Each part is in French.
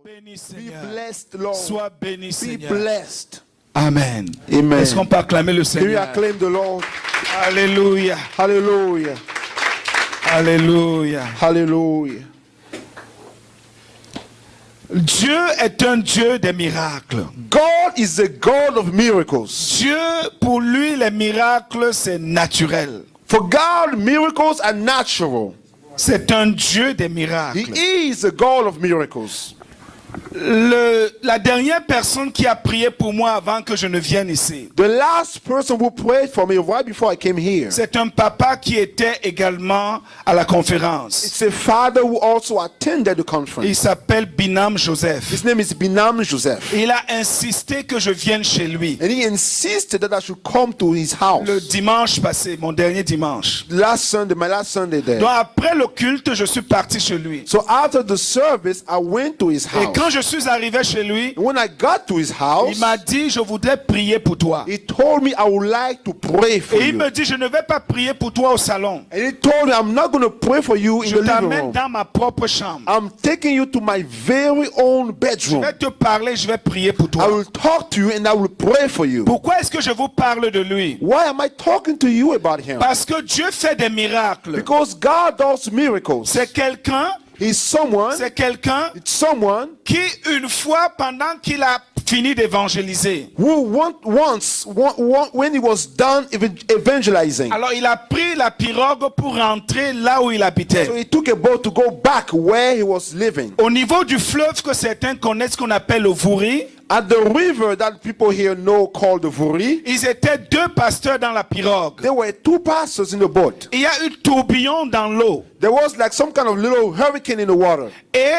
béni, Be Seigneur. blessed, Lord. Sois béni, Be Seigneur. blessed. Amen. Amen. Est-ce qu'on peut acclamer le Can you Seigneur? acclaim the Lord? Alléluia. Hallelujah. Alléluia. Hallelujah. Dieu est un Dieu des miracles. God is the God of miracles. Dieu, pour lui, les miracles, c'est naturel. For God, miracles are natural. C'est un Dieu des miracles. He is the God of miracles. La dernière personne qui a prié pour moi avant que je ne vienne ici, The last person who prayed for me right before I came here, c'est un papa qui était également à la conférence. it's a father who also attended the Il conference. s'appelle Binam Joseph. His name is Binam Joseph. Il a insisté que je vienne chez lui And he insisted that I should come to his le house. dimanche passé, mon dernier dimanche. Last Sunday, my last Sunday there. Donc après le culte, je suis parti chez lui. So after the service, I went to his Et house. quand je suis arrivé chez lui, And when I got to his house, il m'a dit, je voudrais prier pour toi. he told me I would like to pray for Et il you. me dit, je ne vais pas prier pour toi au salon. And he told me I'm not going to pray for you in Je the living t'amène room. dans ma propre chambre. I'm taking you to my very own Je bedroom. vais te parler, je vais prier pour I toi. will talk to you and I will pray for you. Pourquoi est-ce que je vous parle de lui? Why am I talking to you about him? Parce que Dieu fait des miracles. Because God does miracles. C'est quelqu'un He's someone qui, une fois, pendant qu'il a fini d'évangéliser, who when he was done evangelizing, alors il a pris la pirogue pour rentrer là où il so habitait. he took a boat to go back where he was living. Au niveau du fleuve que certains connaissent, qu'on appelle le Vouri, At the river that people here know called the Vuri, ils étaient deux pasteurs dans la pirogue. there were two pastors in the boat. Il y a eu tourbillon dans l'eau. There was like some kind of little hurricane in the water. Et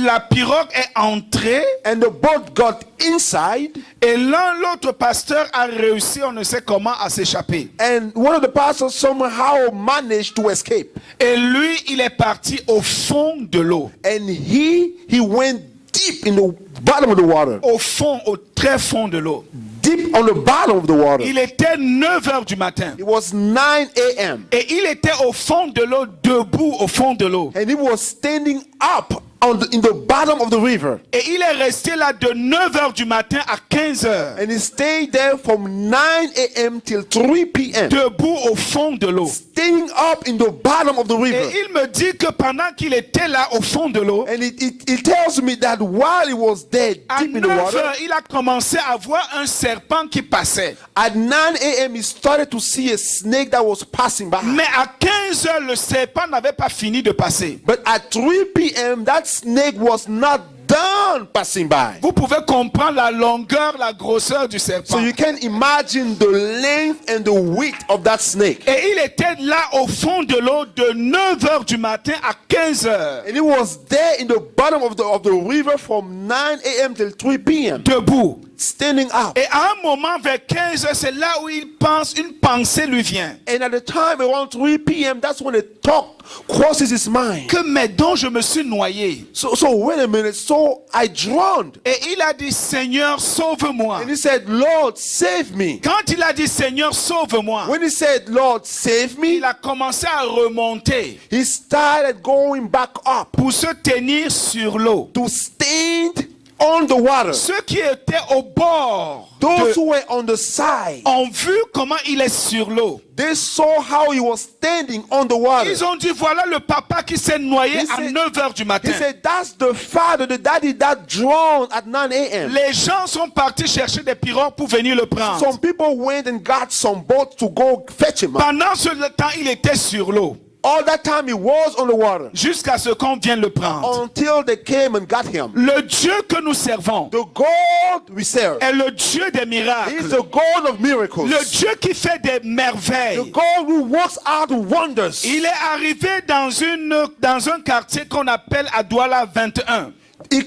la pirogue est entrée. And the boat got inside. Et l'autre pasteur a réussi, on ne sait comment, à s'échapper. And one of the pastors somehow managed to escape. Et lui, il est parti au fond de l'eau. And he went deep in the bottom of the water. Au fond, au très fond de l'eau. Deep on the bottom of the water. Il était 9 heures du matin. It was 9 a.m. Et il était au fond de l'eau, debout au fond de l'eau. And he was standing up in the bottom of the river. Et il est resté là de 9 heures du matin à 15 heures. And he stayed there from 9 a.m. till 3 p.m. Debout au fond de l'eau. Standing up in the bottom of the river. Et il me dit que pendant qu'il était là au fond de l'eau, And it tells me that while he was there à deep in the 9 water, heures, il a commencé à voir un serpent qui passait. at 9 a.m. he started to see a snake that was passing by. Mais à 15 heures, le serpent n'avait pas fini de passer. But at 3 p.m. that snake was not done passing by. Vous pouvez comprendre la longueur, la grosseur du serpent. So you can imagine the length and the width of that snake. Et il était là au fond de l'eau de 9 heures du matin à 15 heures. And he was there in the bottom of the river from 9 a.m. till 3 p.m. Debout. standing up. Et à un moment vers 15 heures, c'est là où il pense, une pensée lui vient. And at the time around 3 p.m., that's when a thought crosses his mind. Que mais donc je me suis noyé. So wait a minute. So I drowned. Et il a dit, Seigneur, sauve-moi. And he said, Lord, save me. Quand il a dit, Seigneur, sauve-moi, When he said, Lord, save me, il a commencé à remonter he started going back up pour se tenir sur l'eau. to stand on the water. Ceux qui étaient au bord Those who were on the side, ont vu comment il est sur l'eau. they saw how he was standing on the water. Ils ont dit, voilà le papa qui s'est noyé He à said- 9 heures du matin. He said, that's the father, the daddy that drowned at 9 a.m. Les gens sont partis chercher des pirogues pour venir le prendre. Some people went and got some boats to go fetch him. Pendant ce temps, il était sur l'eau. All that time he was on the water Jusqu'à ce qu'on vienne le prendre. until they came and got him. Le Dieu que nous servons The God we serve est le Dieu des is miracles. the God of miracles. Le Dieu qui fait des merveilles. The God who works out wonders. Il est arrivé dans un quartier qu'on appelle à Douala 21. He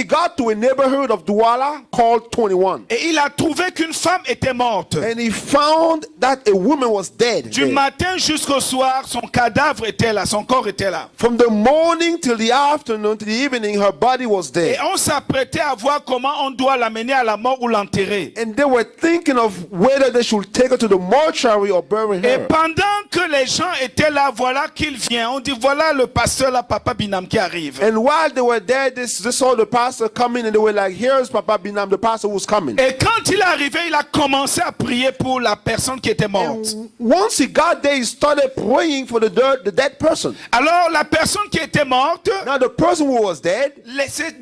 got to a neighborhood of Douala called 21. Et il a trouvé qu'une femme était morte. And he found that a woman was dead. Du there. matin jusqu'au soir, son cadavre était là, son corps était là. From the morning till the afternoon till the evening, her body was Et there. on s'apprêtait à voir comment on doit l'amener à la mort ou l'enterrer. And they were thinking of whether they should take her to the mortuary or bury Et her. pendant que les gens étaient là, voilà qu'il vient. On dit, voilà le pasteur là, Papa Binam qui arrive. And while they were there, this they saw the pastor coming and they were like, here's Papa Binam, the pastor who's coming. Et quand il est arrivé, il a commencé à prier pour la personne qui était morte. Once he got there, he started praying for the dead person. Alors la personne qui était morte, Now the person who was dead,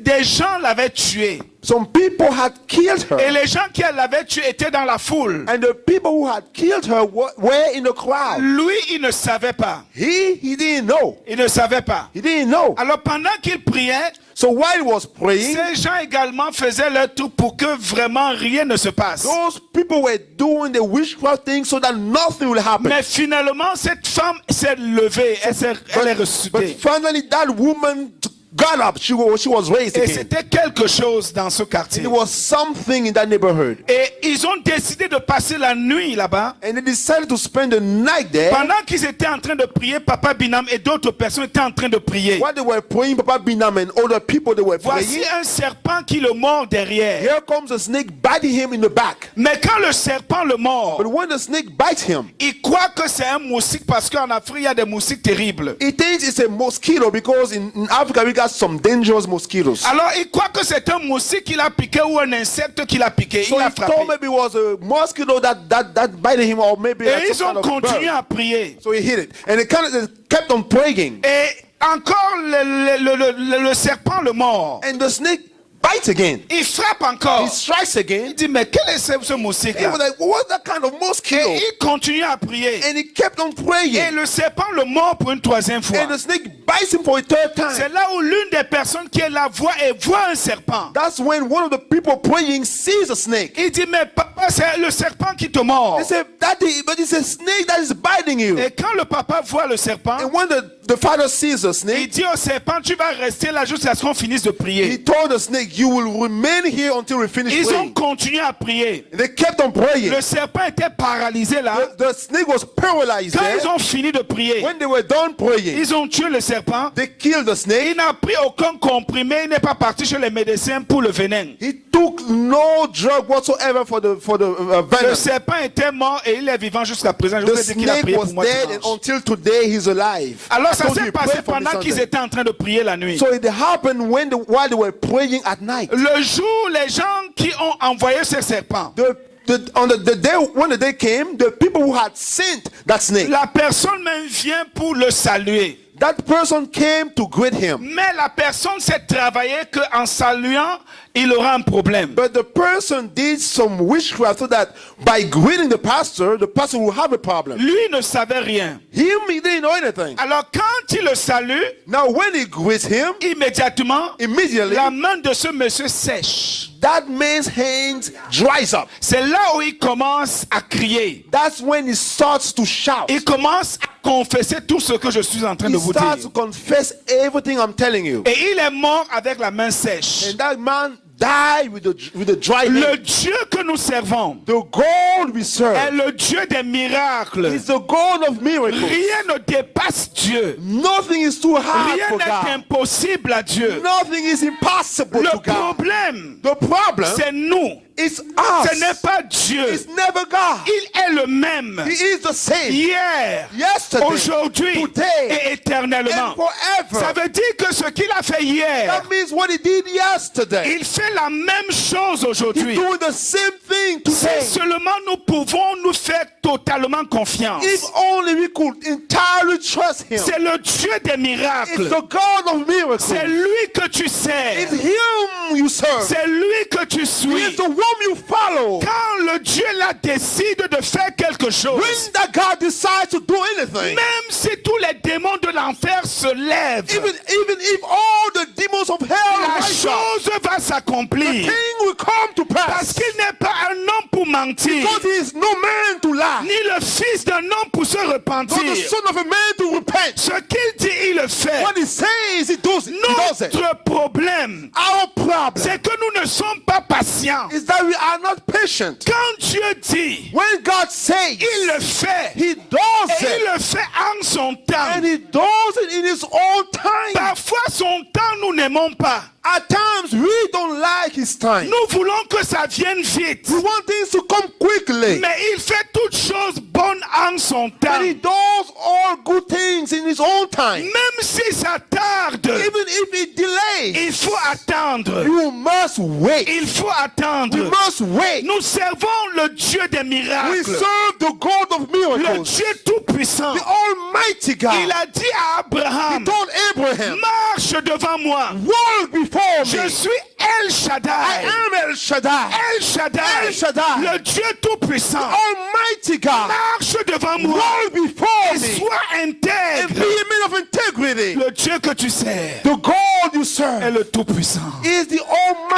des gens l'avaient tuée. some people had killed Et her. les gens qui l'avaient tuée étaient dans la foule. And the people who had killed her were in the crowd. Lui, il ne savait pas. He didn't know. Il ne savait pas. He didn't know. Alors pendant qu'il priait, So while he was praying, ces gens également faisaient leur tout pour que vraiment rien ne se passe. those people were doing the witchcraft thing so that nothing will happen. Mais finalement, cette femme s'est levée, elle est But ressuscitée. finally, that woman got up. She was raised Et again. c'était quelque chose dans ce quartier. It was something in that neighborhood. Et ils ont décidé de passer la nuit là-bas. And they decided to spend the night there. Pendant qu'ils étaient en train de prier, Papa Binam et d'autres personnes étaient en train de prier. While they were praying, Papa Binam and other people, they were Voici praying. un serpent qui le mord derrière. Here comes a snake biting him in the back. Mais quand le serpent le mord, But when the snake bites him, il croit que c'est un moustique parce qu'en Afrique, il y a des moustiques terribles. he thinks it's a mosquito because in Africa we got some dangerous mosquitoes. Alors, il croit que c'est un moustique qui l'a piqué ou un insecte qui l'a piqué. So Il a he thought frappé. maybe it was a mosquito that bited him, or maybe Et like ils some ont kind of continué bird. à prier. So he hit it. And they kept on praying. Et encore, le serpent le mord. And the snake bites again. Il frappe encore. He strikes again. Il dit, mais quel est ce moustique He là? was like, what's that kind of mosquito? Et il continue à prier. And he kept on Et praying. le serpent le mord pour une troisième fois. And the snake bites him for a third C'est time. là où l'une des personnes qui est là voit un serpent. That's when one of the people praying sees a snake. Il dit, mais papa, c'est le serpent qui te mord. They said, Daddy, but it's a snake that is biting you. Et quand le papa voit le serpent, And when the father sees the il snake, dit au serpent, tu vas rester là jusqu'à ce qu'on finisse de he prier. told the snake, you will remain here until we finish Ils ont praying. continué à prier. And they kept on praying. Le serpent était paralysé là. The snake was paralyzed Quand there. ils ont fini de prier, When they were done praying, ils ont tué le serpent. they killed the Il snake. n'a pris aucun comprimé, il n'est pas parti chez les médecins pour le venin. He took no drug whatsoever for the Le venom. serpent était mort et il est vivant jusqu'à présent. Je The vous ai dit qu'il a snake prié was pour moi dead, dimanche. and until today he's alive. Alors I ça told you, s'est he passé prayed for me pendant qu'ils Sunday. étaient en train de prier la nuit. So it happened while they were praying at night. Le jour, les gens qui ont envoyé ce serpent, On the day when the day came, the people who had sent that snake, la personne même vient pour le saluer. that person came to greet him. Mais la personne s'est travaillée qu'en saluant, il aura un problème. But the person did some witchcraft so that by greeting the pastor will have a problem. Lui ne savait rien. He didn't know anything. Alors quand il le salue, Now when he greets him, immédiatement, immediately la main de ce monsieur sèche. that man's hands dries up. C'est là où il commence à crier. That's when he starts to shout. Il commence à confesser tout ce que je suis en train He de vous starts to dire. confess everything I'm telling you. Et il est mort avec la main sèche. And that man died with the dry Le hand. Dieu que nous servons The God we est serve le Dieu des miracles. is the God of miracles. Rien ne dépasse Dieu. Nothing is too hard Rien for n'est God. impossible à Dieu. Nothing is impossible Le to God. problème, The problem c'est nous. is Ce n'est us. pas Dieu. It's never God. Il est le même. He is the same Hier, yesterday, aujourd'hui today, et éternellement. and forever. Ça veut dire que ce qu'il a fait hier, That means what he did yesterday. il fait la même chose He's aujourd'hui. doing the same thing today. Si seulement nous pouvons nous faire totalement confiance. If only we could entirely trust him. C'est le Dieu des It's miracles. the God of miracles. C'est lui que tu It's sers. him you serve. C'est lui que tu He suis. is the one you follow. Quand le Dieu là décide de faire quelque chose, When that God decides to do anything, même si tous les démons de l'enfer se lèvent, even if all the demons of hell la rise up, chose va the s'accomplir. thing will come to Parce pass. qu'il n'est pas un homme pour mentir, Because he is no man to lie, ni le fils d'un homme pour se nor repentir. the son of a man to repent. Ce qu'il dit, il le fait. What he says, he does it. He does it. Notre problème, Our problem c'est que nous ne sommes pas patients. is that we are not patient. Quand Dieu dit, When God says, il le fait. he does Et il it. le fait en son temps. And he does it in his own time. Parfois, son temps, nous n'aimons pas. At times, we don't like his his time. Nous voulons que ça vienne vite. We want things to come quickly. Mais il fait toutes choses bonnes en son temps. But he does all good things in his own time. Même si ça tarde, Even if it delays, il faut attendre. you must wait. Il faut You attendre. must wait. Nous servons le Dieu des We miracles. serve the God of Le miracles, Dieu tout-puissant. the Almighty Il God. a dit à He Abraham, told Abraham, marche devant moi. walk before Je me. suis El I Shaddai. am El Shaddai, El Shaddai. El Shaddai. Le Dieu tout-puissant. Almighty God. Marche devant moi. Walk before Et me sois and intègre. be a man of integrity. Le Dieu que tu sers The God you est serve le tout-puissant. is the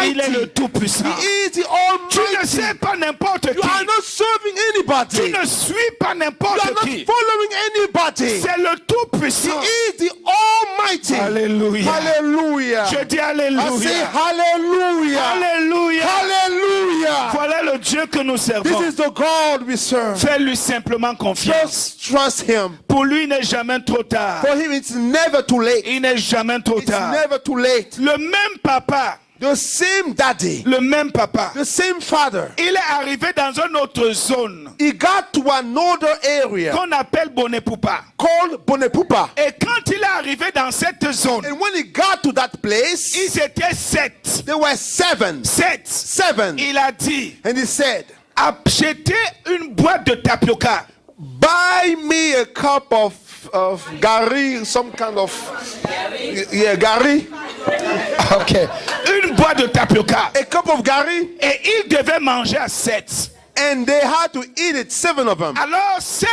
Il est le Almighty. tout-puissant. He is the Tu ne Almighty. sais pas n'importe You are qui. not serving Tu anybody. ne suis pas You are n'importe not qui. following anybody. C'est le He tout-puissant. is the Almighty. Alléluia. Hallelujah. Je dis I say alléluia. hallelujah. Alléluia. Hallelujah. Voilà le Dieu que nous This servons. is the God we serve. Fais-lui simplement confiance. Just trust him. Pour lui, il n'est jamais trop tard. For him, it's never too late. Il n'est jamais trop It's tard. never too late. Le même papa, The same daddy, le même papa, the same father. il est arrivé dans une autre zone He got to another area qu'on appelle Bonepoupa. called Bonepupa. Et quand il est arrivé dans cette zone, And when he got to that place, ils étaient 7. there were seven. 7. Il a dit, And he said, achetez une boîte de tapioca. buy me a cup of gari, some kind of, yeah, gari. Okay. Une boîte de tapioca. A cup of gari. Et ils devaient manger à 7. And they had to eat it, 7 of them. Alors 7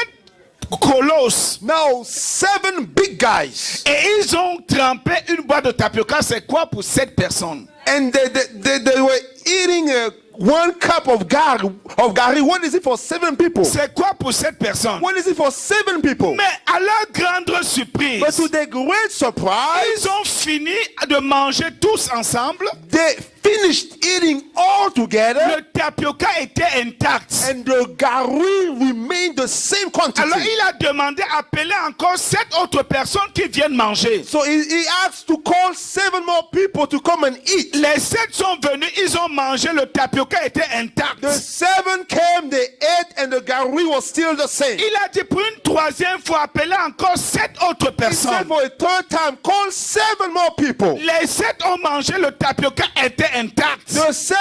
colosses. Now, 7 big guys. Et ils ont trempé une boîte de tapioca. C'est quoi pour 7 personnes? And they were eating 1 cup of gari. What is it for 7 people? C'est quoi pour 7 personnes? What is it for 7 people? Mais à leur grande surprise, But to their great surprise, ils ont fini de manger tous ensemble. they finished eating all together, Le tapioca était intact. and the gari remained the same quantity. Alors il a demandé appeler encore 7 autres personnes qui viennent manger. So he asked to call 7 more people to come and eat. Les 7 sont venus, ils ont mangé, le tapioca était intact. The 7 came, they ate, and the gari was still the same. Il a dit pour une troisième fois appeler encore 7 autres He said personnes. for a 3rd time, call 7 more people. Les 7 ont mangé, le tapioca était intact. The 7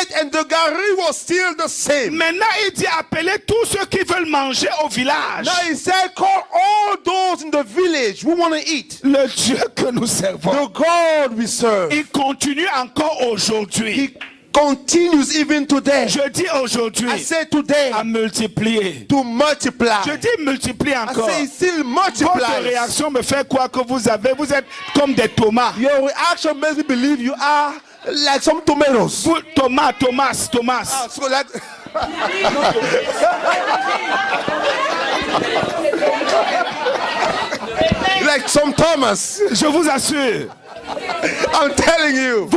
ate, and the gari was still the same. Maintenant, il dit appelez tous ceux qui veulent manger au village. Now he said, call all those in the village who want to eat. Le Dieu que nous servons, The God we serve. il continue encore aujourd'hui. He continues even today. Je dis aujourd'hui I say today à multiplier. to multiply. Je dis multiplier I encore. say it still Votre multiplies. réaction me fait croire que vous êtes comme des tomates. Your reaction makes me believe you are like some tomatoes. Vous, Thomas. So like, like some Thomas. Je vous assure. I'm telling you.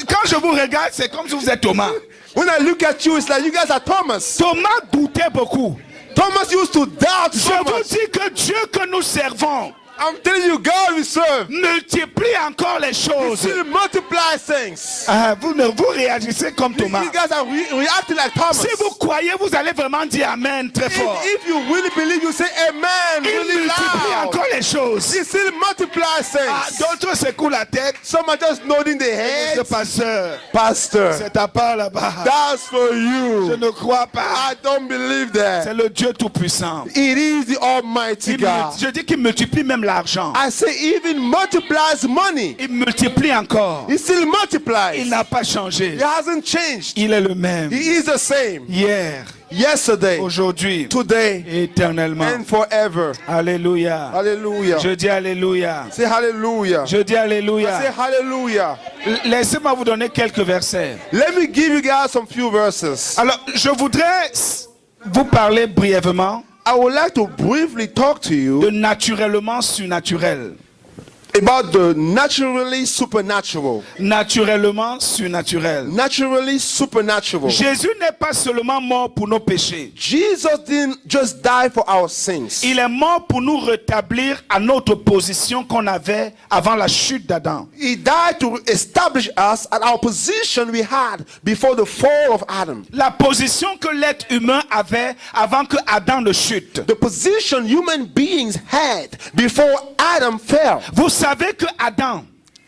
Quand je vous regarde, c'est comme si vous êtes Thomas. When I look at you, it's like you guys are Thomas. Thomas doutait beaucoup. Thomas used to doubt Je so vous much. dis que Dieu que nous servons I'm telling you, God we serve. multiplie encore les choses. Still multiply things. Ah, vous réagissez comme Thomas. You guys are reacting like Thomas. Si vous croyez, vous allez vraiment dire Amen très fort. If you really believe, you say amen Il really multiplie loud. encore les choses. He still multiplies Ah, things. d'autres secouent la tête. Some are just nodding their Ce heads. pasteur, Pastor, c'est ta part là-bas. that's for Je you. ne crois pas. I don't believe that. C'est le Dieu tout-puissant. It is the Almighty God. Je dis qu'il multiplie même l'argent. I say even multiplies money. Il multiplie encore. He still Il multiplies. n'a pas changé. He hasn't changed. Il est le même. He is the same. Hier, Yesterday, aujourd'hui, today, éternellement. and forever. Alléluia. Hallelujah. Je dis Alléluia. Say hallelujah. Je dis Alléluia. Say hallelujah. Laissez-moi vous donner quelques versets. Let me give you guys some few verses. Alors, je voudrais vous parler brièvement I would like to briefly talk to de you naturellement surnaturel. about the naturally supernatural. Naturellement surnaturel. Naturally supernatural. Jésus n'est pas seulement mort pour nos péchés. Jesus didn't just die for our sins. Il est mort pour nous rétablir à notre position qu'on avait avant la chute d'Adam. He died to establish us at our position we had before the fall of Adam. La position que l'être humain avait avant que Adam ne chute. The position human beings had before Adam fell. Vous savez que Adam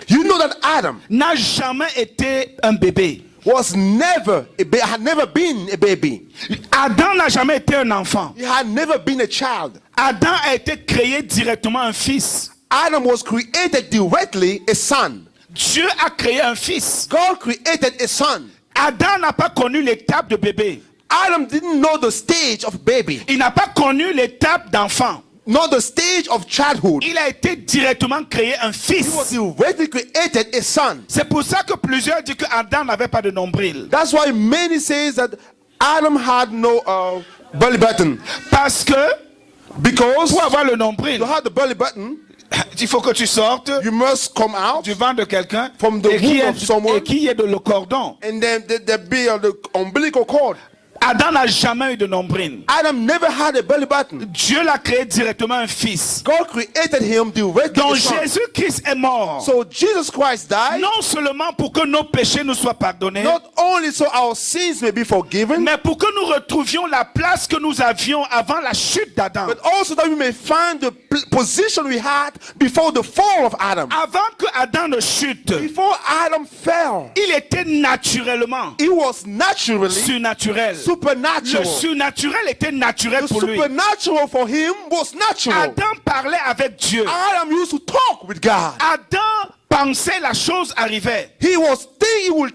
You know that Adam n'a jamais été un bébé. had never been a baby. Adam n'a jamais été un enfant. He had never been a child. Adam a été créé directement un fils. Adam was created directly a son. Dieu a créé un fils. God created a son. Adam n'a pas connu l'étape de bébé. Adam didn't know the stage of baby, Il n'a pas connu l'étape d'enfant. not the stage of childhood. Il a été directement créé un He fils. was directly created a son. C'est pour ça que plusieurs disent que Adam n'avait pas de nombril. That's why many say that Adam had no belly button. Parce que Because pour avoir le to nombril, have the belly button, il faut que tu sortes you must come out du ventre de quelqu'un From the et qu'il y womb of someone. ait de le cordon. and then there be the umbilical cord. Adam n'a jamais eu de nombril. Adam never had a belly button. Dieu l'a créé directement un fils. God created him directly Donc a son. Jésus-Christ est mort. So Jesus Christ died, Non seulement pour que nos péchés nous soient pardonnés, not only so our sins may be forgiven, mais pour que nous retrouvions la place que nous avions avant la chute d'Adam. but also that we may find the position we had before the fall of Adam. Avant que Adam ne chute, Before Adam fell, il était naturellement he was naturally surnaturel. Le supernatural. surnaturel était naturel The pour lui. supernatural for him was natural. Adam parlait avec Dieu. Adam used to talk with God. Adam pensait la chose arrivait. He will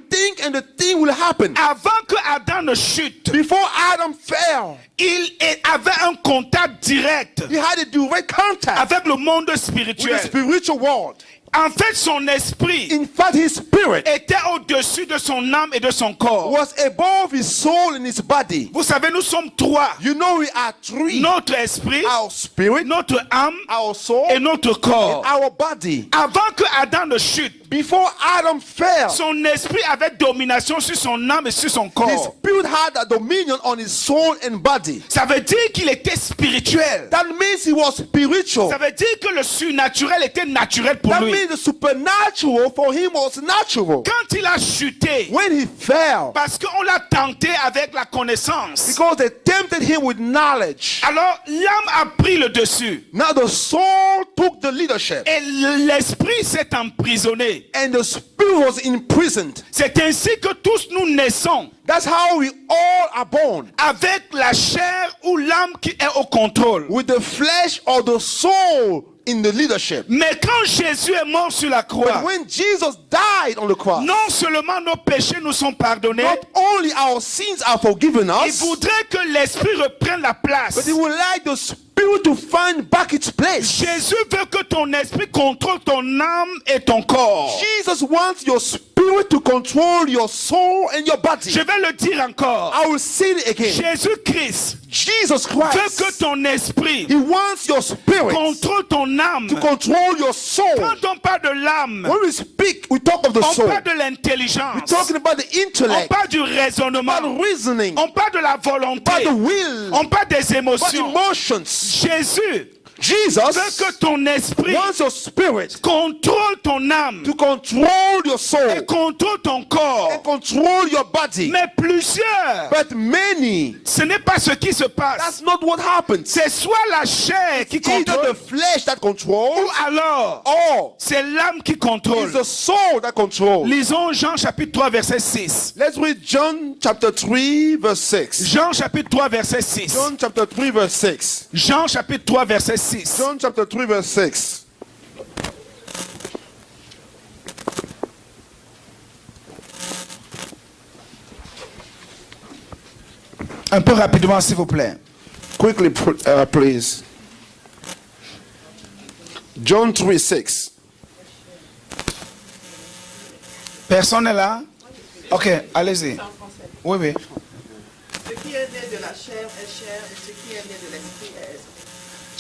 think and the thing will happen. Avant que Adam ne chute, Before Adam fell, il avait un contact direct he had a direct contact avec le monde with the spirituel. spiritual world. En fait, son esprit In fact, his spirit était au-dessus de son âme et de son corps. was above his soul and his body. Vous savez, nous sommes trois. You know, we are three: Notre esprit, our spirit, notre âme our soul, et notre corps. and our body. Avant que Adam ne chute, Before Adam fell, son esprit avait domination sur son âme et sur son his corps. spirit had a dominion on his soul and body. Ça veut dire qu'il était spirituel. That means he was spiritual. Ça veut dire que le surnaturel était naturel pour That lui. means the supernatural for him was natural. Quand il a chuté, When he fell, parce qu'on l'a tenté avec la connaissance, because they tempted him with knowledge, alors l'âme a pris le dessus. now the soul took the leadership Et l'esprit s'est emprisonné. and the spirit was imprisoned. C'est ainsi que tous nous naissons That's how we all are born, avec la chair ou l'âme qui est au contrôle. with the flesh or the soul in the leadership. Mais quand Jésus est mort sur la croix, But when Jesus died on the cross, non seulement nos péchés nous sont pardonnés, not only our sins are forgiven il us, voudrait que l'esprit reprenne la place. but he would like the spirit to find back its place. Jésus veut que ton esprit contrôle ton âme et ton corps. Jesus wants your spirit to control your soul and your body. Je vais le dire encore. I will say it again. Jésus-Christ Jesus veut que Christ, ton esprit he wants your spirit contrôle ton âme. to control your soul. Quand on parle de l'âme, When we speak, we talk of the on soul. parle de l'intelligence, Talking about the on intellect, parle du raisonnement, about reasoning, on parle de la about volonté, the will, on parle des about émotions. emotions. Jésus Jesus veut que ton esprit wants your spirit contrôle ton âme to control your soul et contrôle ton corps. and control your body. Mais plusieurs, But many, ce n'est pas ce qui se passe. that's not what happens. C'est soit la chair qui Either contrôle, the flesh that controls, ou alors or c'est l'âme qui contrôle. it's the soul that controls. Lisons Jean chapitre 3 verset 6. Let's read John chapter 3 verse 6. Jean chapitre 3 verset 6. John chapter 3 verse 6. Jean chapitre 3 verset 6. John chapter 3 verse 6. Un peu rapidement s'il vous plaît. Quickly, please. John 3 6. Personne n'est là? Ok, allez-y. Oui, oui. Ce qui est né de la chair est chair, et ce qui est né de l'esprit est esprit.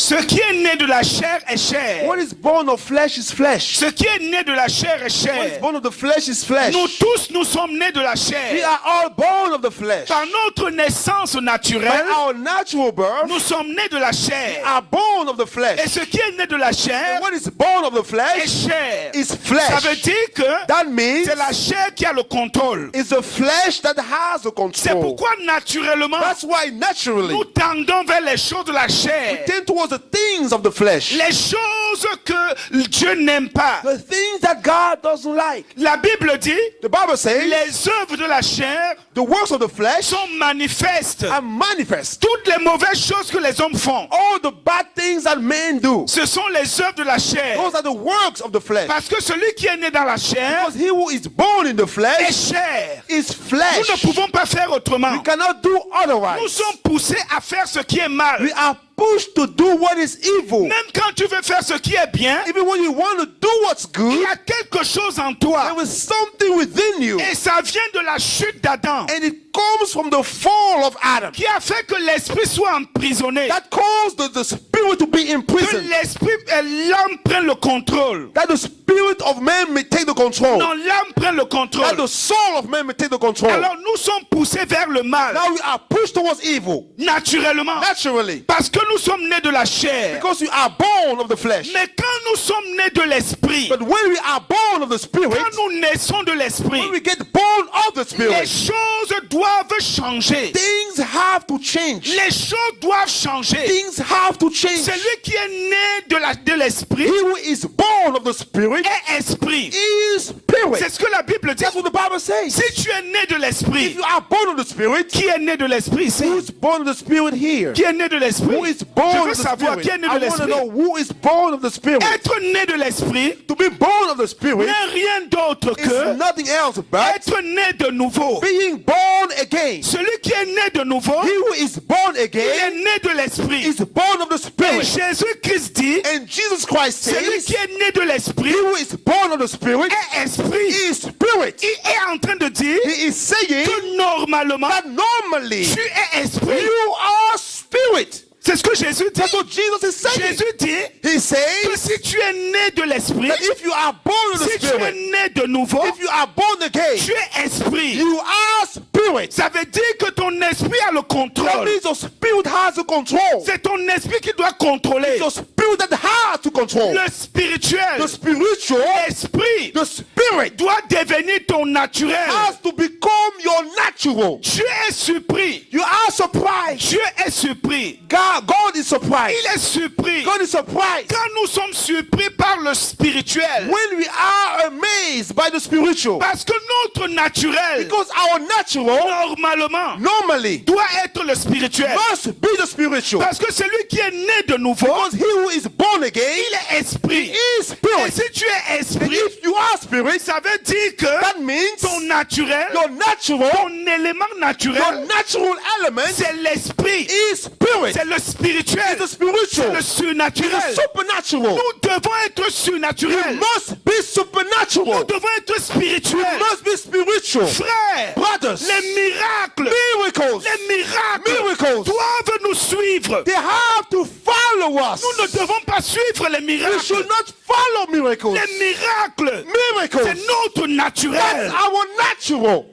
Ce qui est né de la chair est chair. What is born of flesh is flesh. Ce qui est né de la chair est What is chair. born of the flesh is flesh. Nous tous, nous sommes nés de la We chair. are all born of the flesh. Par notre naissance By naturelle, our natural birth, nous sommes nés de la we chair. are born of the Et flesh. ce qui est né de la chair And what is born of the est flesh chair. is Ça flesh. veut dire que That means c'est la chair qui a le contrôle. it's the flesh that has the C'est control. pourquoi naturellement, That's why naturally nous tendons vers les choses de la chair. tend towards the things of the flesh. Les choses que Dieu n'aime pas. The things that God doesn't like. La Bible dit, The Bible says les œuvres de la chair the works of the flesh sont manifestes. are manifest. Toutes les mauvaises choses que les hommes font, All the bad things that men do, ce sont les œuvres de la chair. those are the works of the flesh. Parce que celui qui est né dans la chair Because he who is born in the est flesh chair. is Nous ne flesh. pouvons pas faire autrement. We cannot do Nous otherwise. sommes poussés à faire ce qui est mal. We are pushed to do what is evil. Même quand tu veux faire ce qui est bien, Even when you want to do what's il good, y a quelque chose en toi. there is something within you. Et ça vient de la chute d'Adam And it comes from the fall of Adam. qui a fait que l'esprit soit emprisonné. That caused the spirit to be Que imprisoned. l'esprit, l'homme prenne le contrôle. That the spirit of man may take the control. Non, l'homme prenne le That contrôle. the soul of man may take the control. Alors nous sommes poussés vers le mal, Now we are pushed towards evil. naturellement. Naturally. Parce que nous sommes nés de la chair. Because we are born of the flesh. Mais quand nous sommes nés de l'esprit, But when we are born of the spirit, quand nous naissons de l'esprit, when we get born of the les spirit, choses doivent changer. things have to change. Les choses doivent changer. Things have to change. Celui qui est né de l'esprit He who is born of the spirit est esprit. is spirit. C'est ce que la Bible dit. That's what the Bible says. Si tu es né de If l'esprit, you are born of the spirit, qui est né de l'esprit ici? who is born of the spirit here? Qui est né de l'esprit? Who is Je born veux of the savoir spirit? qui est né I de want to l'esprit. know who is born of the spirit. Être né de l'esprit To be born of the spirit n'est rien d'autre is que nothing else but être né de nouveau. being born again. Celui qui est né de nouveau, He who is born il est again né de l'esprit. is born of the Et spirit. Jésus-Christ dit, And Jesus Christ celui says, qui est né de l'esprit he who is born of the spirit est esprit. is spirit. Il est en train de dire He is saying que normalement, that normally tu es esprit. you are spirit. C'est ce que Jésus dit. That's what Jesus is saying. Jésus dit He que says si tu es né de l'esprit, that if you are born of the si tu es spirit, né de nouveau, if you are born again, tu es esprit. you are spirit. Ça veut dire que ton esprit a le That contrôle. means your spirit has the control. C'est ton esprit qui doit contrôler Your spirit that has to control. le spirituel. The spiritual, L'esprit the spirit doit devenir ton naturel. has to become your natural. Tu es surpris. You are surprised. Dieu est surpris. God is surprised. Il est surpris. God is surprised. Quand nous sommes surpris par le spirituel, When we are amazed by the spiritual. parce que notre naturel, Because our natural normalement, normally doit être le spirituel. must be the spiritual. Parce que celui qui est né de nouveau, Because he who is born again il est esprit. is Et spirit. si tu es And esprit, if you are spirit, ça veut dire que that means ton naturel, your natural, ton élément your naturel, natural element c'est l'esprit. is spirit. C'est le spirituel. It's the C'est spiritual. le It's surnaturel. the supernatural. Nous devons être You surnaturels. must be Nous supernatural. devons être You spirituels. must be spiritual. Frères, Brothers, les miracles, miracles, les miracles miracles, doivent nous suivre. they have to follow us. Nous ne devons pas suivre les We miracles. should not follow miracles. Les miracles, c'est Miracles. notre naturel. That's our natural.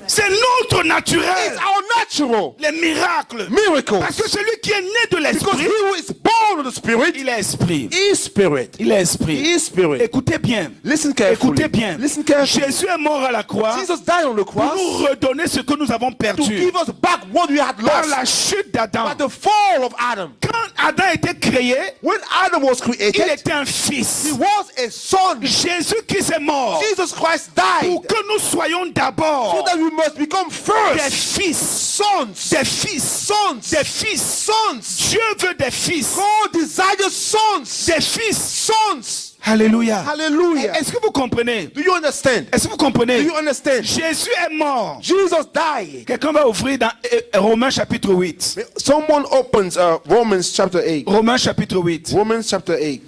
C'est notre It's naturel. our natural. Les miracles. Miracles. Parce que celui qui est né de Because l'esprit, he who is born of the spirit il est esprit. is spirit. Il est He esprit. is spirit. Écoutez bien. Listen carefully. Écoutez bien. Listen carefully. Jésus est mort à la croix Jesus died on the pour cross nous redonner ce que nous avons to perdu give us back what we had par lost la chute d'Adam. by the fall of Adam. Quand Adam était créé, When Adam was il created, était un he fils. was a son. Jésus qui est mort Jesus Christ died pour que nous soyons so d'abord that we must become des first fils. sons. Des fils. Sons. Des fils. Sons. Dieu veut des fils. God desires sons. Des fils. Sons. Alléluia. Hallelujah. Est-ce que vous comprenez? Do you understand? Est-ce que vous Do comprenez? you understand? Jésus est mort. Jesus died. Quelqu'un va ouvrir dans Romains chapitre 8. Someone opens Romans chapter 8. Romains chapitre 8. Romans chapter 8.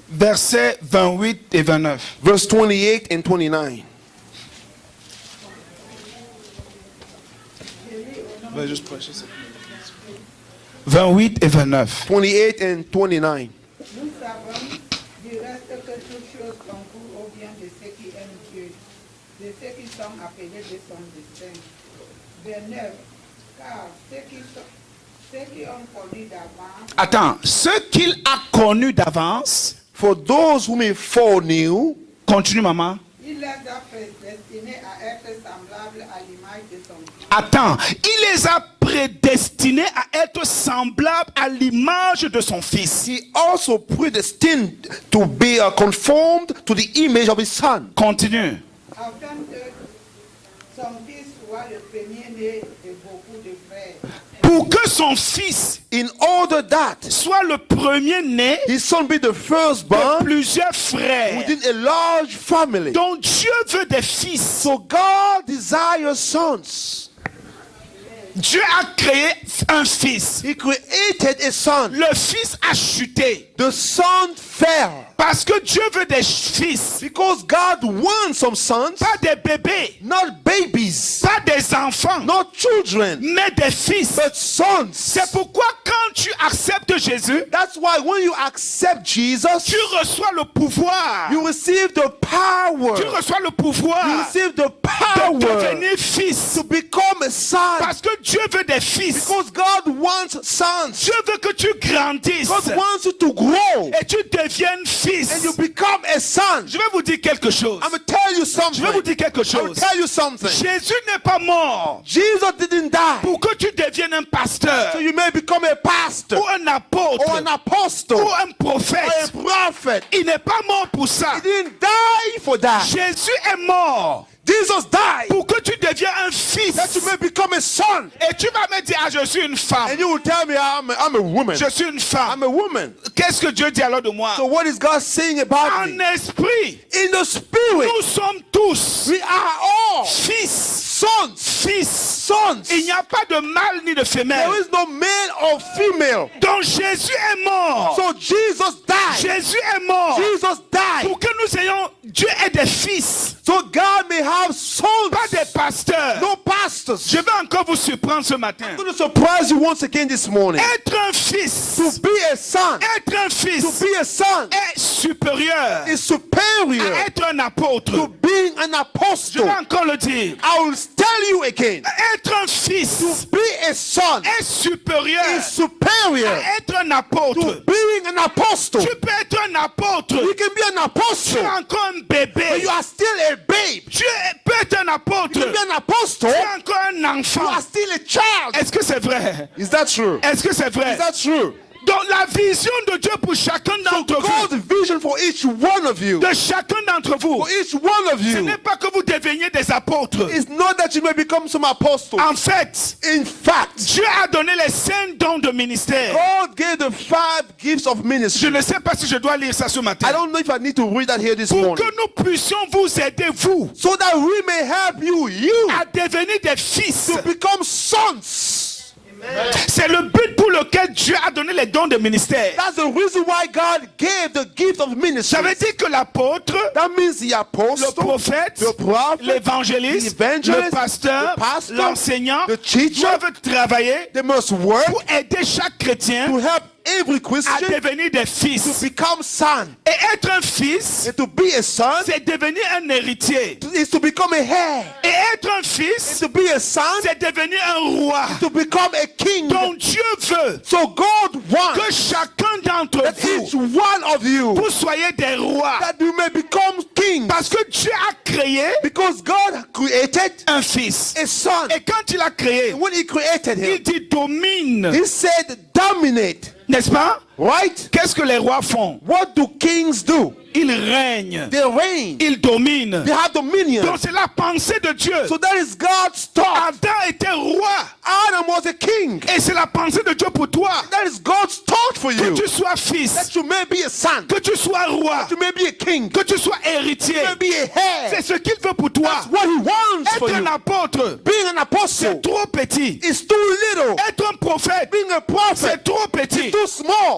Versets 28 et 29. Verse 28 and 29. 28 et 29. 28 and 29. Nous savons du reste que toutes choses concourent au bien de ceux qui aiment Dieu, de ceux qui sont appelés de son dessein. 29. Car ceux qui ont connu d'avance, Attends, ce qu'il a connu d'avance, For those whom he foreknew, continue maman. il les a prédestinés à être semblables à l'image de son Fils. Attends, il les a prédestinés à être semblables à l'image de son fils. he also predestined to be conformed to the image of his son, Continue. Afin que son Fils soit le premier-né de beaucoup de frères. Pour que son fils in order that soit le premier-né his son be the de firstborn plusieurs frères. within a large family. Donc Dieu veut des fils. So God desires sons. Dieu a créé un fils. He created a son. Le fils a chuté. The son fell. Parce que Dieu veut des fils. Because God wants some sons, Pas des bébés. not babies, Pas des enfants. not children, Mais des fils. but sons. C'est pourquoi quand tu acceptes Jésus, That's why when you accept Jesus, tu reçois le pouvoir. you receive the power. Tu reçois le pouvoir You receive the de power devenir fils. to become a son. Parce que Dieu veut des fils. Because God wants sons. Dieu veut que tu grandisses God wants you to grow et tu deviennes fils. and you become a son. Je vais vous dire quelque chose. I'm going to tell you Je something. vais vous dire quelque I'm going chose. to tell you something. Jésus n'est pas mort Jesus didn't die pour que tu deviennes un pasteur so you may become a pastor ou un apôtre or an apostle ou or un a prophète. prophet. Il n'est pas mort pour ça. He didn't die for that. Jésus est mort Jesus died pour que tu deviennes un fils. that you may become a son. Et tu vas me dire, ah, je suis une femme. And you will tell me I'm a woman. Je suis une femme. I'm a woman. Qu'est-ce que Dieu dit alors de moi? So what is God saying about En me? esprit, In the spirit, nous sommes tous we are all fils. sons. Fils. Sons. Il n'y a pas de mâle ni de femelle. There is no male or female. Donc Jésus est mort. So Jesus died. Jésus est mort. Jesus died. Pour que nous ayons, Dieu ait des fils, So God may have sons. pas des pasteurs. No pastors. Je vais encore vous surprendre ce matin. I'm going to surprise you once again this morning. Être un fils, To be a son, être un fils to be a son est supérieur is superior à être un apôtre. to being an Je apostle. vais encore le dire. I will tell you again. Être un fils To be a son est supérieur is superior à être un to apôtre. being an apostle. Tu peux être un apôtre. You can be an Tu es apostle, encore un but bébé. you are still a babe. Tu peux être un apôtre. You can be an apostle, Tu es encore un you enfant. are still a child. Est-ce que c'est vrai? Is that true? Est-ce que c'est vrai? Is that true? Donc la vision de Dieu pour chacun d'entre vous, God's vision for each one of you, de chacun d'entre vous, for each one of ce you, n'est pas que vous deveniez des apôtres. is not that you may become some apostle. En fait, In fact, Dieu a donné les 5 dons de ministère. God gave the 5 gifts of Je ministry. ne sais pas si je dois lire ça ce I matin. don't know if I need to read that here this Pour morning. que nous puissions vous aider, vous, So that we may help you à devenir des fils. to become sons. C'est le but pour lequel Dieu a donné les dons de ministère. That's the reason why God gave the gift of ministry. Ça veut dire que l'apôtre, That means the le apostle, prophète, the prophet, l'évangéliste, the evangelist, le pasteur, the pastor, l'enseignant the teacher, doivent travailler they must work pour aider chaque chrétien to help every à Christian devenir des to fils. become son. Et être un fils, And to be a son c'est devenir un héritier. is to become a heir. Et être un fils, To be a son, c'est devenir un roi. to become a king. Donc Dieu veut So God que wants chacun d'entre that each vous, one of you, vous soyez des rois. that you may become king. Parce que Dieu a créé Because God created un fils. a son. Et quand il a créé, When he created il him, dit domine. he said dominate. N'est-ce pas? Right? Qu'est-ce que les rois font? What do kings do? Ils règnent. They reign. Ils dominent. They have dominion. Donc c'est la pensée de Dieu. So that is God's thought. Adam était roi. Adam was a king. Et c'est la pensée de Dieu pour toi. That is God's thought for Que you. tu sois fils. That you may be a son. Que tu sois roi. You may be a king. Que tu sois héritier. You may be a heir. C'est ce qu'il veut pour toi. That's what he wants for Être you. un apôtre, Being an apostle c'est trop petit. is too little. Être un prophète, Being a prophet c'est trop petit. is too small.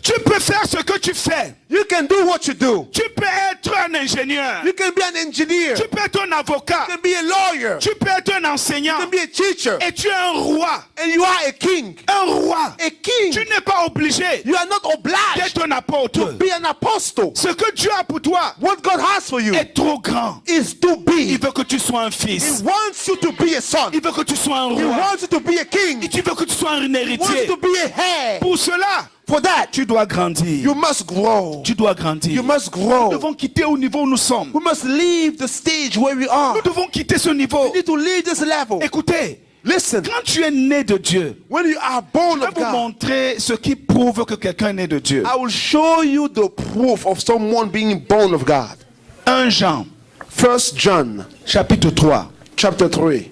Tu peux faire ce que tu fais. You can do what you do. Tu peux être un ingénieur. You can be an engineer. Tu peux être un avocat. You can be a lawyer. Tu peux être un enseignant. You can be a teacher. Et tu es un roi. And you are a king. Un roi. A king. Tu n'es pas obligé You are not obliged d'être un apôtre. be an apostle. Ce que Dieu a pour toi What God has for you est trop grand. is too Il big. veut que tu sois un He fils. wants you to be a son. Il veut que tu sois un He roi. wants you to be a king. Et tu veux que tu sois un He wants you héritier. to be a heir. Pour cela, For that, tu dois grandir. you must grow. Tu dois grandir. You must Nous grow. devons quitter au niveau où nous sommes. We must leave the stage where we are. Nous devons quitter ce niveau. We need to leave this level. Écoutez, Listen, quand tu es né de Dieu, when you are born je vais of vous God, montrer ce qui prouve que quelqu'un est né de Dieu. I will show you the proof of someone being born of God. 1 Jean, 1 John chapitre 3. chapter 3.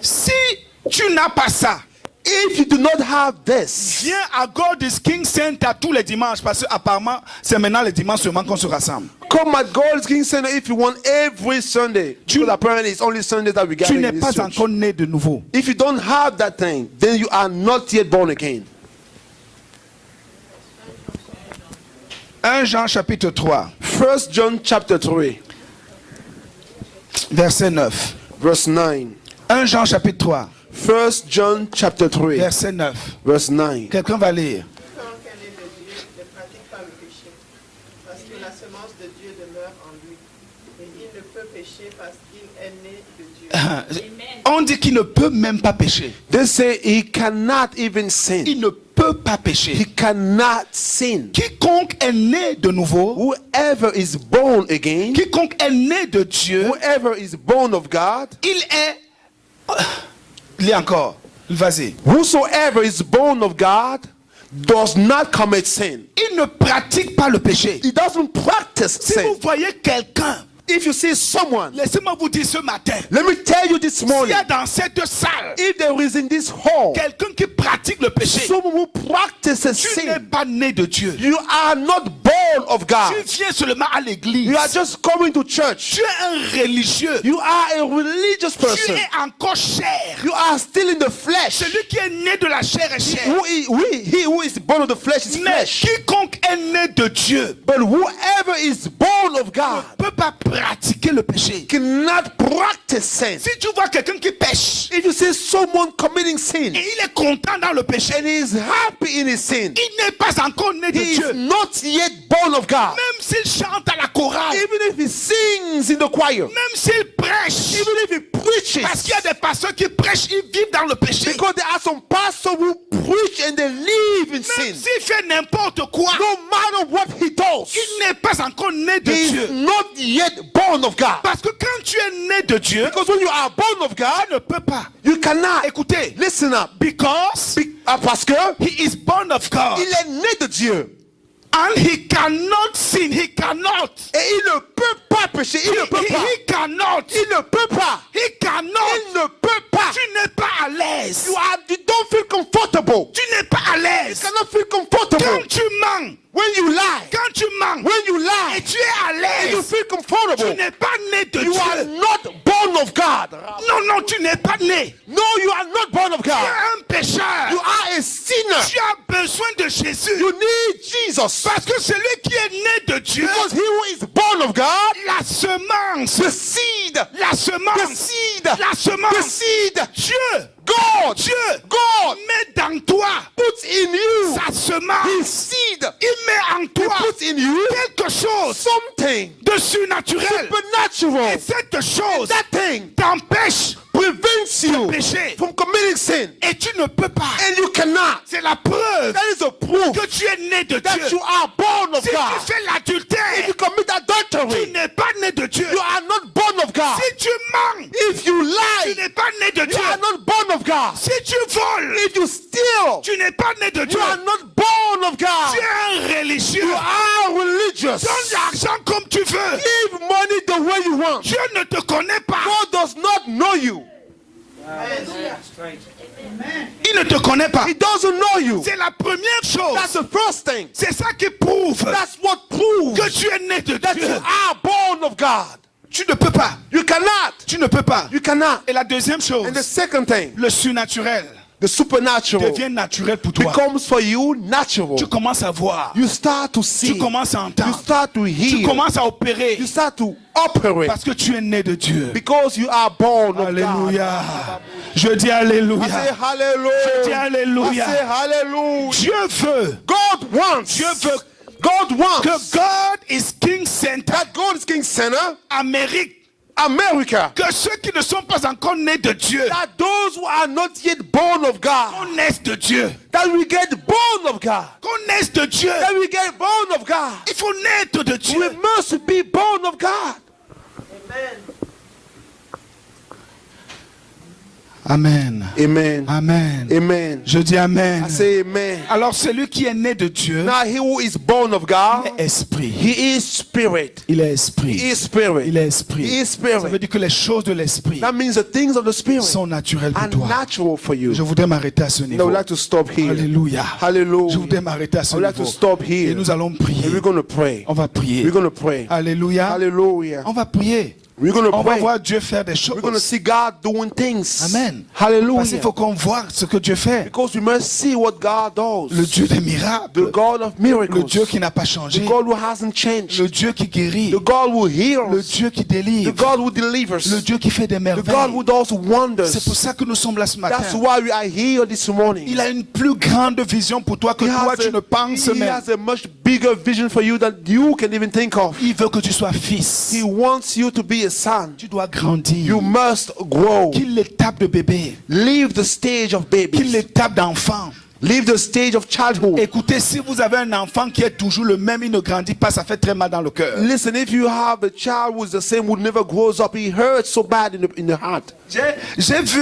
Si tu n'as pas ça, If you do not have this, viens à God is King Center tous les dimanches, parce que apparemment c'est maintenant les dimanches seulement qu'on se rassemble. come at God's King Center if you want every Sunday. Because apparently it's only Sunday that we gather Tu in n'es this pas church. encore né de nouveau. If you don't have that thing, then you are not yet born again. 1 Jean chapitre 3, 1 John chapter 3, verset 9. verse 9. 1 Jean chapitre 3, 1 John chapter 3, verset 9. verse 9. Quelqu'un va lire. Quiconque est né de Dieu ne pratique pas le péché, parce que la semence de Dieu demeure en lui. Et il ne peut pécher parce qu'il est né de Dieu. On dit qu'il ne peut même pas pécher. They say he cannot even sin. Il ne peut pas He pécher. cannot sin. Quiconque est né de nouveau, Whoever is born again, quiconque est né de Dieu, whoever is born of God, il est... Lis encore. Vas-y. whosoever is born of God does not commit sin. Il ne pratique pas le péché. He doesn't practice Si vous sin. voyez quelqu'un, If you see someone, laissez-moi vous dire ce matin, let me tell you this s'il y morning, a dans cette salle if there is in this hall quelqu'un qui pratique le péché, someone who practices tu n'es sin, pas né de Dieu. you are not born of God. Tu viens seulement à l'église. You are just coming to church. Tu es un religieux. You are a religious Tu person. es encore chair. You are still in the flesh. Celui qui est né de la chair est chair. He who is born of the flesh is Mais flesh. quiconque est né de Dieu But whoever is born of ne God peut pas pratiquer le péché. cannot practice sin. Si tu vois quelqu'un qui pêche If you see someone committing sin et il est content dans le péché, and he is happy in his sin, il n'est pas encore né de he is Dieu. not yet born of God. Même s'il chante à la chorale, Even if he sings in the choir, même s'il prêche, even if he preaches, parce qu'il y a des pasteurs qui prêchent, ils vivent dans le péché. because there are some pastors who preach and they live in Même sin. s'il fait n'importe quoi, No matter what he does, il n'est pas encore né de he is Dieu. not yet born of God. Parce que quand tu es né de Dieu, Because when you are born of God, tu ne peux pas. you cannot. Écoutez, Listen up. because Parce que he is born of God il est né de Dieu. and he cannot sin, he cannot. Et il ne peut pas pécher. Il ne peut pas. He cannot. Il ne peut pas. He cannot. Il ne peut pas. Tu n'es pas à l'aise. You don't feel comfortable. Tu n'es pas à You l'aise. cannot feel comfortable. Quand tu mens, When you lie. quand tu mens When you et lie. tu es à And you l'aise, feel tu comfortable. n'es pas né de You are Dieu. not born of God. Non, non, tu n'es pas né. No, you are not born of Tu es God. un pécheur. You are a sinner. Tu as besoin de Jésus. You need Jesus. Parce que celui qui est né de Dieu, Because he who is born of God, la semence, the seed, la the semence, seed, la the semence, seed, Dieu, God, Dieu God met dans toi puts in you sa his semence. seed. Il met en He toi puts in you quelque chose something de surnaturel. supernatural. Et cette chose That thing t'empêche prevents you de pécher. from committing sin. Et tu ne peux pas. And you cannot. C'est la preuve That is a proof que tu es né de that Dieu. you are born of Si tu God. fais If l'adultère, you commit tu adultery, n'es pas né de Dieu. you are not born of God. Si tu mens, If you tu lie, n'es pas né de you Dieu. are not born of God. Si tu voles, If you steal, tu n'es pas né de Dieu. you are not born of God. Tu es un religieux. You are religious. Donne l'argent comme tu veux. Give money the way you want. Dieu ne te connaît pas. God does not know you. Il ne te connaît pas. He doesn't know you. C'est la première chose. That's the first thing. C'est ça qui prouve That's what proves que tu es né de that you Dieu. are born of God. Tu ne peux pas. You cannot. Tu ne peux pas. You cannot. Et la deuxième chose, And the second thing, le surnaturel. the supernatural devient naturel pour toi. becomes for you natural. Tu commences à voir. You start to see. Tu commences à You entendre. start to Tu hear. commences à opérer. You start to operate Parce que tu es né de Dieu. because you are born of God. Alléluia. Je dis I say alléluia. Je dis hallelujah. alléluia. I say hallelujah. Dieu veut. God wants. Dieu veut God wants que God is King Center. that God is King Center, Amérique. America. Que ceux qui ne sont pas encore nés de Dieu That those who are not yet born of God, qu'on naisse de Dieu. that we get born of God. Qu'on naisse de Dieu. That we get born of God. Il faut naître de We Dieu. must be born of God. Amen. Amen. Amen. Amen. Amen. Je dis amen. I say amen. Alors celui qui est né de Dieu Now he who is born of God, est esprit. he is spirit. Il est He esprit. is spirit. Il est esprit. He is Ça veut spirit. dire que les choses de l'esprit That means the things of the spirit sont naturelles pour are toi. natural for you. Je voudrais m'arrêter à ce I would niveau. like to stop here. Alléluia. Hallelujah. Je voudrais m'arrêter à I ce would like to niveau. stop Et here. nous allons prier. And we're going to pray. On va prier. We're going to pray. Alléluia. Hallelujah. On va prier. We're going to On va pray. voir Dieu faire des We're going to choses. see God doing things. Amen. Parce qu'il Hallelujah. faut qu'on voit ce que Dieu fait. Because we must see what God does. Le Dieu des The miracles. God of Le miracles. Dieu qui n'a pas The changé. God who hasn't changed. Le Dieu qui guérit. The God who heals. Le Dieu qui The délivre. God who delivers. Le Dieu qui fait des The God merveilles. who does C'est pour wonders. ça que nous sommes là ce That's matin. why we are here this morning. Il a une plus grande vision pour toi que toi tu ne penses he même. has a much bigger vision for you than you can even think of. Il veut que tu sois fils. He wants you to be a son. Tu dois grandir. You must grow. Qu'il l'étape de bébé. Leave the stage of Qu'il babies. l'étape d'enfant. Leave the stage of childhood. Écoutez, si vous avez un enfant qui est toujours le même, il ne grandit pas, ça fait très mal dans le cœur. Listen, if you have a child who's the same, who never grows up, he hurts so bad in the heart. J'ai vu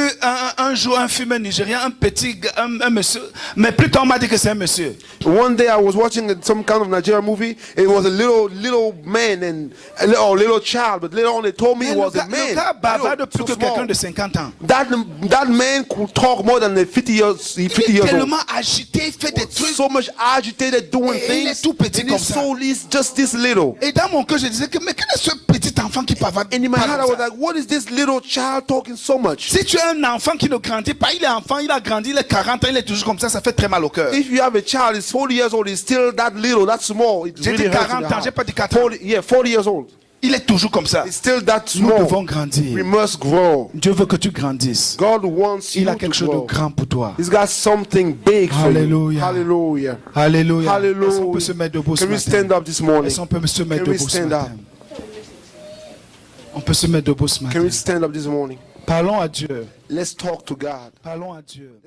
un jour un film nigérien, un petit un monsieur, mais plus tard on m'a dit que c'est un monsieur. One day I was watching some kind of Nigerian movie. It was a little man and a little child, but later on they told me Mais it was a le man. gars bavarde plus So que quelqu'un small. de 50 ans. That man could talk more than 50 years Il est 50 years old. tellement agité, il fait des trucs. So much agitated doing Et il est things. tout petit And comme his ça. soul is just this little. Et dans mon cœur, je disais que mais quel est ce petit enfant qui bavarde? And in my pas heart, I comme was ça? like, what is this little child talking so much? Si tu as un enfant qui ne grandit pas, il est enfant, il a grandi, il est 40 ans, il est toujours comme ça fait très mal au cœur. If you have a child, it's 40 years old, he's still that little, that small. It J'ai really dit hurts in 40 the ans, heart. j'ai pas dit 4 ans. 40 years old. Il est toujours comme ça. It's still that Nous devons small. We grandir. must grow. Dieu veut que tu grandisses. God wants Il you a quelque to chose de grow. grand pour toi. He's got something big for Hallelujah. you. Hallelujah. Alléluia. Hallelujah. Est-ce qu'on peut se mettre debout ce Can we matin? stand up this morning? Est-ce qu'on peut se mettre Can we debout ce stand matin? up? On peut se mettre debout ce Can matin. we stand up this morning? Parlons à Dieu. Let's talk to God. Parlons à Dieu.